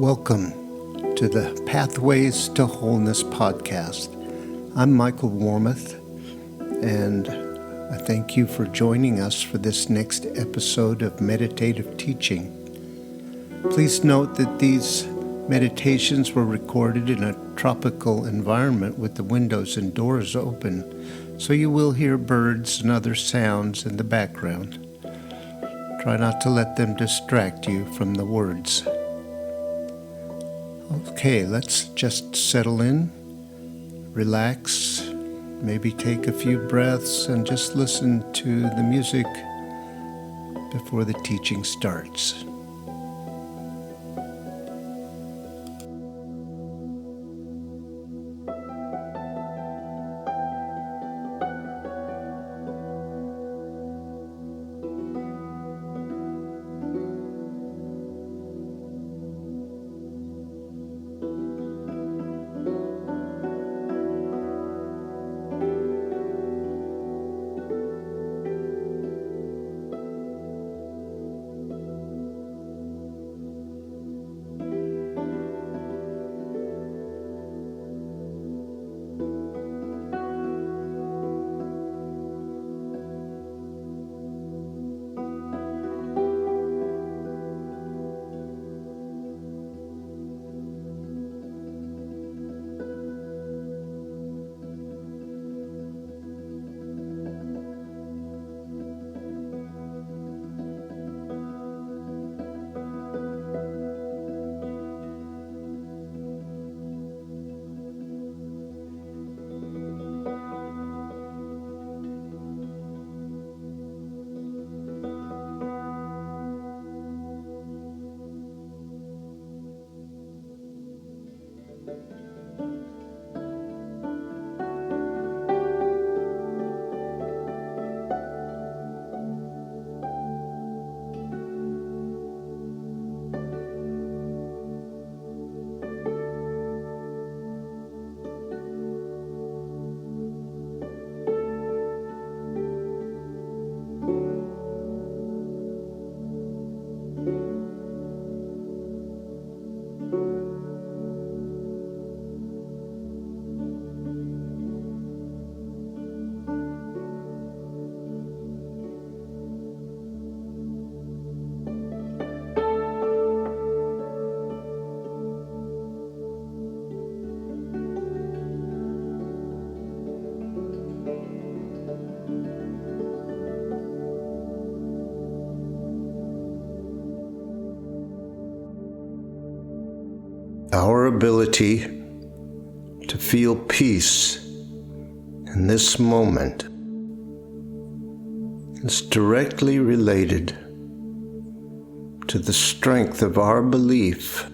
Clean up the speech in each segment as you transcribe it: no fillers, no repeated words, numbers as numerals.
Welcome to the Pathways to Wholeness podcast. I'm Michael Warmoth, and I thank you for joining us for this next episode of meditative teaching. Please note that these meditations were recorded in a tropical environment with the windows and doors open, so you will hear birds and other sounds in the background. Try not to let them distract you from the words. Okay, let's just settle in, relax, maybe take a few breaths and just listen to the music before the teaching starts. Our ability to feel peace in this moment is directly related to the strength of our belief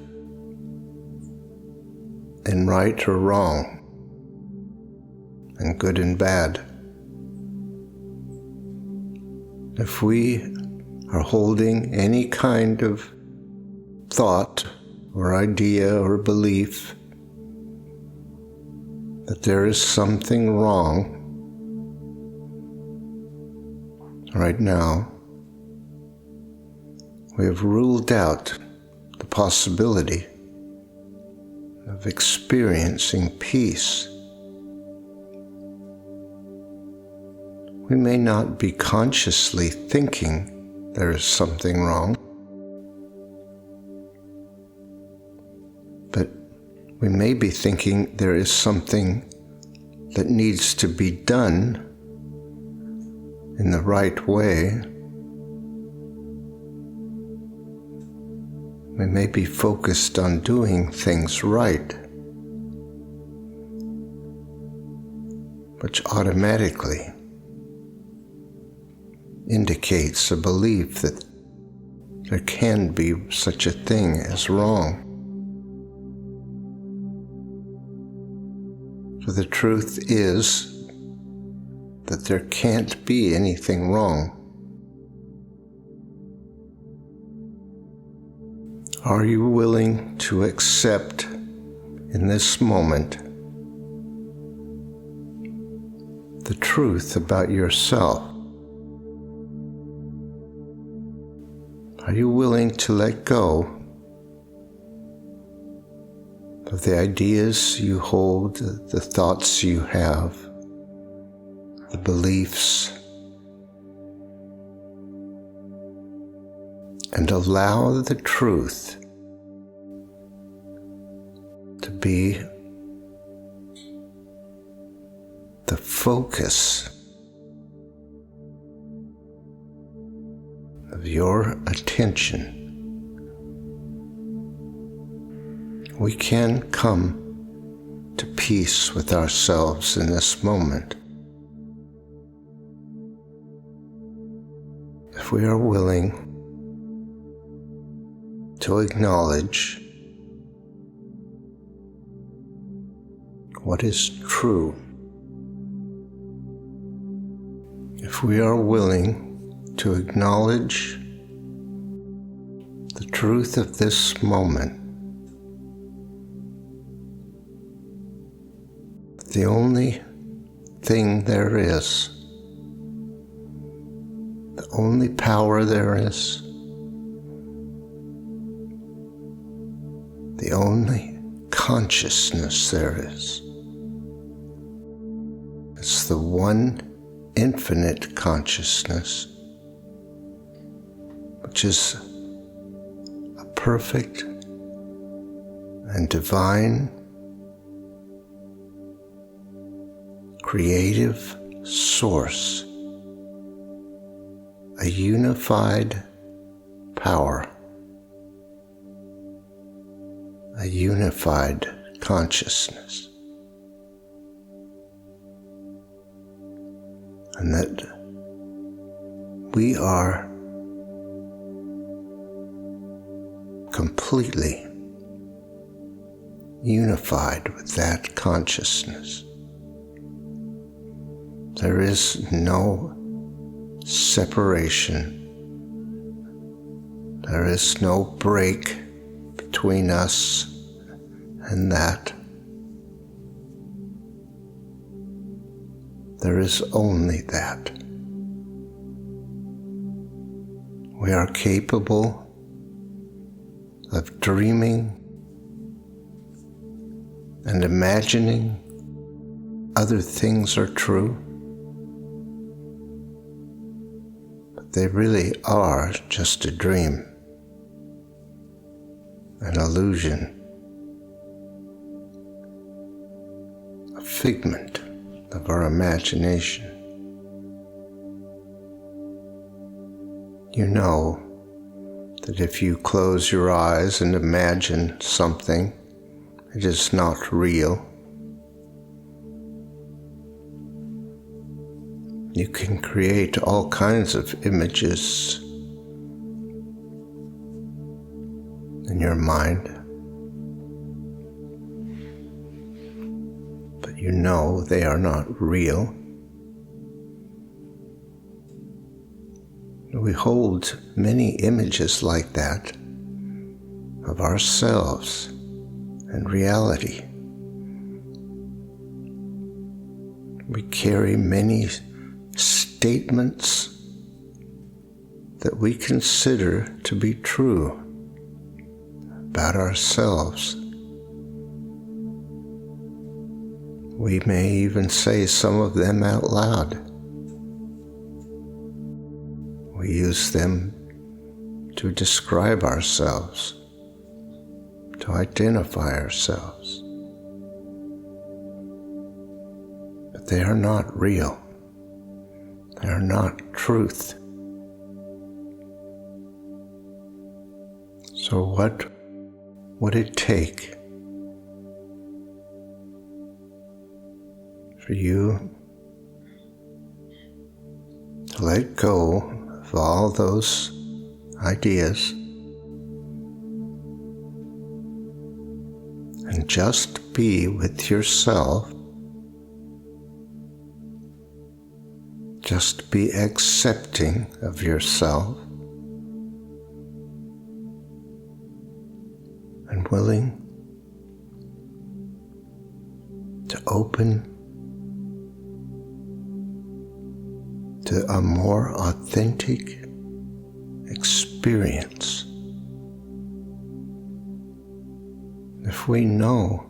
in right or wrong, and good and bad. If we are holding any kind of thought or idea or belief that there is something wrong right now, we have ruled out the possibility of experiencing peace. We may not be consciously thinking there is something wrong, but we may be thinking there is something that needs to be done in the right way. We may be focused on doing things right, which automatically indicates a belief that there can be such a thing as wrong. So the truth is that there can't be anything wrong. Are you willing to accept in this moment the truth about yourself? Are you willing to let go of the ideas you hold, the thoughts you have, the beliefs, and allow the truth to be the focus of your attention. We can come to peace with ourselves in this moment if we are willing to acknowledge what is true. If we are willing to acknowledge the truth of this moment, the only thing there is, the only power there is, the only consciousness there is, it's the one infinite consciousness, which is a perfect and divine creative source, a unified power, a unified consciousness. And that we are completely unified with that consciousness. There is no separation. There is no break between us and that. There is only that. We are capable of dreaming and imagining other things are true, but they really are just a dream, an illusion, a figment of our imagination. You know that if you close your eyes and imagine something, it is not real. You can create all kinds of images in your mind, but you know they are not real. We hold many images like that of ourselves and reality. We carry many statements that we consider to be true about ourselves. We may even say some of them out loud. We use them to describe ourselves, to identify ourselves. But they are not real. They are not truth. So what would it take for you to let go of all those ideas and just be with yourself? Just be accepting of yourself and willing to open to a more authentic experience. If if we know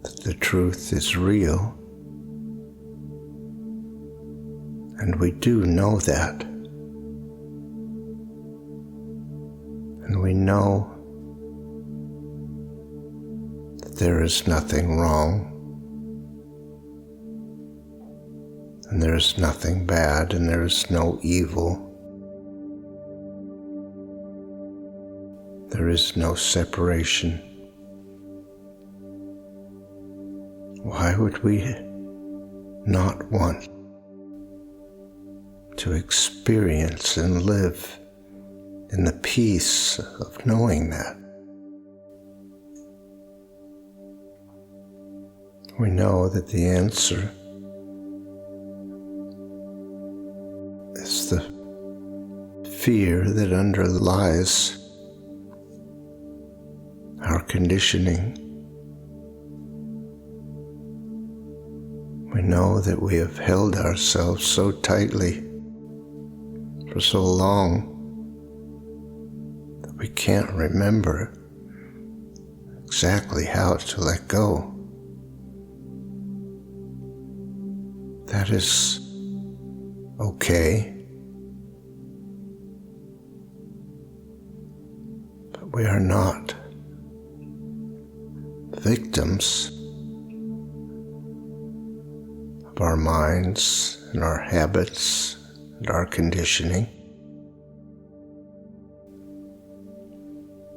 that the truth is real, and we do know that, and we know that there is nothing wrong, and there is nothing bad, and there is no evil. There is no separation. Why would we not want to experience and live in the peace of knowing that? We know that the answer is the fear that underlies our conditioning. We know that we have held ourselves so tightly for so long that we can't remember exactly how to let go. That is okay, but we are not victims of our minds and our habits and our conditioning.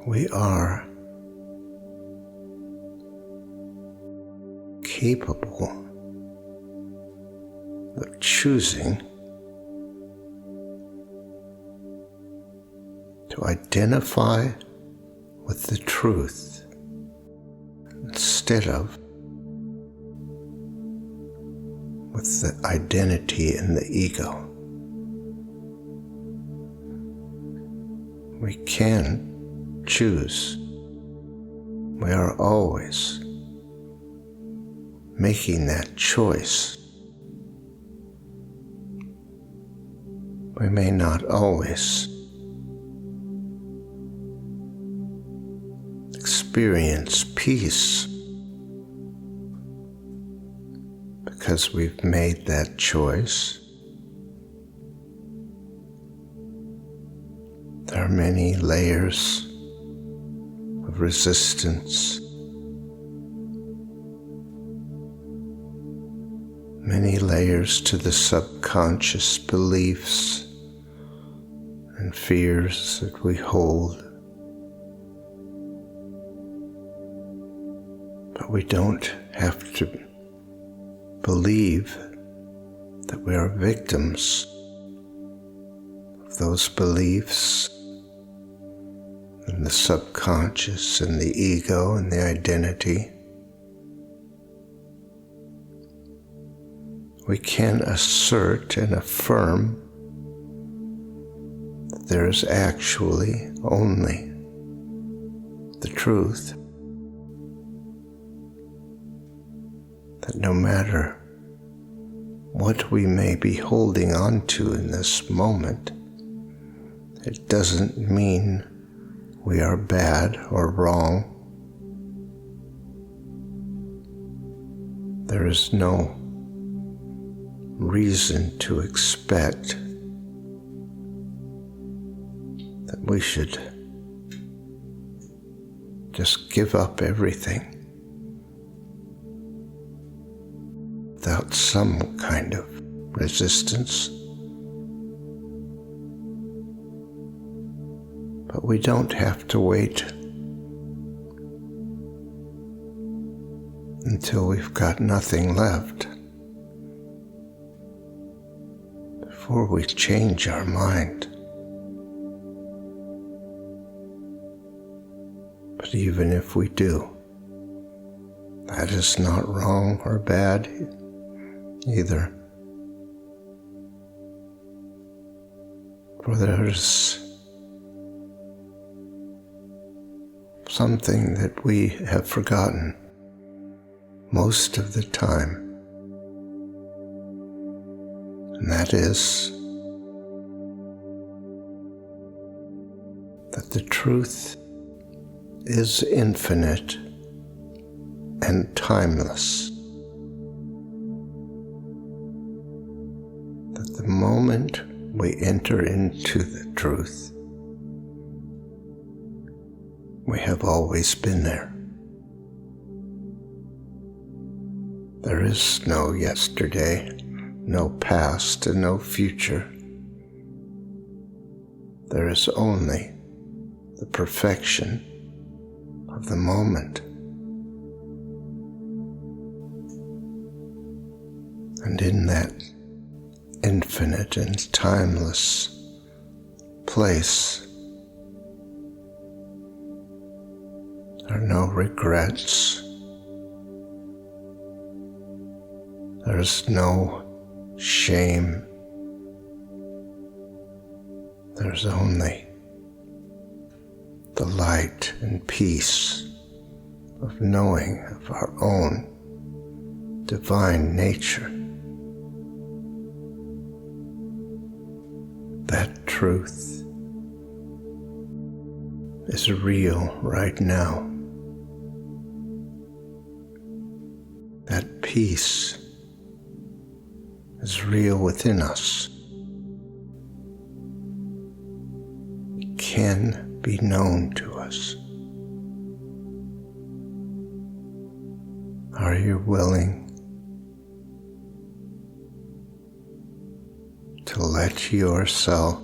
We are capable of choosing to identify with the truth instead of with the identity and the ego. We can choose. We are always making that choice. We may not always experience peace because we've made that choice. There are many layers of resistance, many layers to the subconscious beliefs and fears that we hold. But we don't have to believe that we are victims of those beliefs and the subconscious and the ego and the identity. We can assert and affirm that there is actually only the truth. That no matter what we may be holding on to in this moment, it doesn't mean we are bad or wrong. There is no reason to expect that we should just give up everything without some kind of resistance. But we don't have to wait until we've got nothing left before we change our mind. But even if we do, that is not wrong or bad either. For there is something that we have forgotten most of the time, and that is that the truth is infinite and timeless. That the moment we enter into the truth, we have always been there. There is no yesterday, no past, and no future. There is only the perfection of the moment. And in that infinite and timeless place, there are no regrets. There is no shame. There's only the light and peace of knowing of our own divine nature. That truth is real right now. That peace is real within us. It can be known to us. Are you willing to let yourself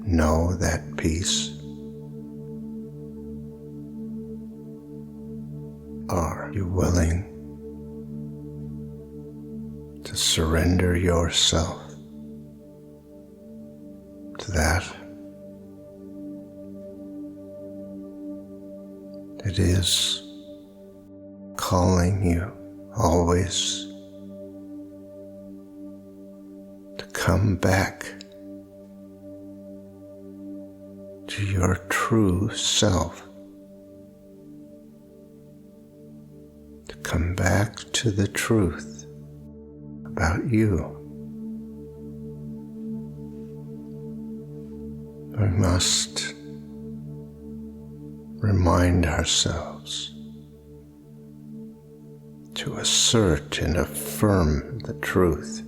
know that peace? Are you willing to surrender yourself to that? It is calling you always to come back to your true self, to come back to the truth about you. We must remind ourselves to assert and affirm the truth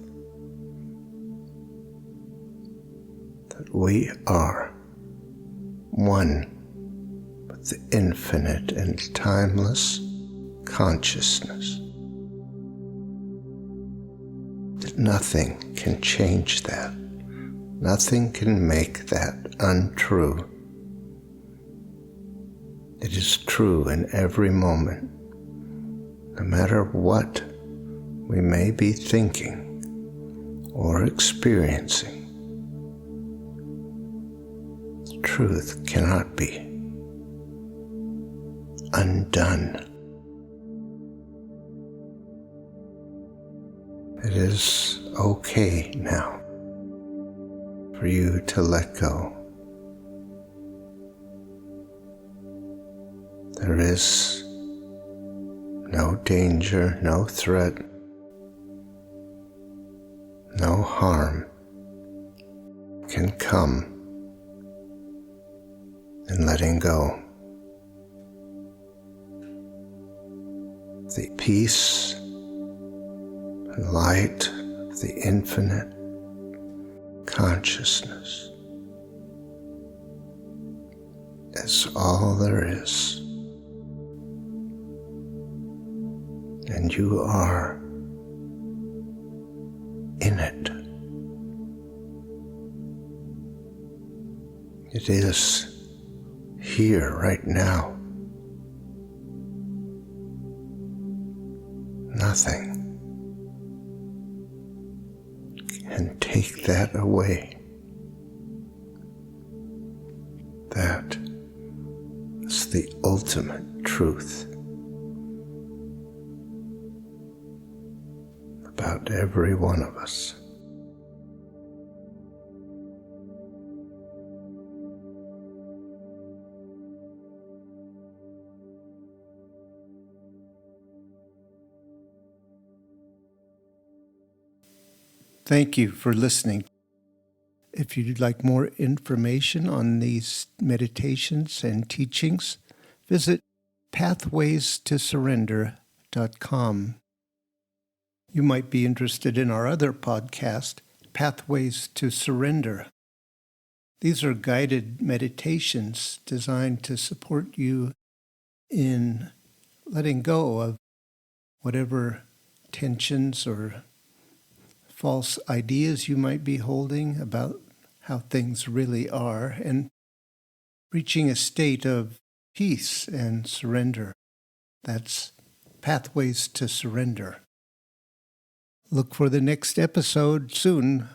that we are one with the infinite and timeless consciousness. That nothing can change that. Nothing can make that untrue. It is true in every moment, no matter what we may be thinking or experiencing. The truth cannot be undone. It is okay now for you to let go. There is no danger, no threat, no harm can come in letting go. The peace and light of the infinite consciousness is all there is. And you are in it. It is here right now. Nothing can take that away. That is the ultimate truth about every one of us. Thank you for listening. If you'd like more information on these meditations and teachings, visit pathwaystosurrender.com. You might be interested in our other podcast, Pathways to Surrender. These are guided meditations designed to support you in letting go of whatever tensions or false ideas you might be holding about how things really are, and reaching a state of peace and surrender. That's Pathways to Surrender. Look for the next episode soon.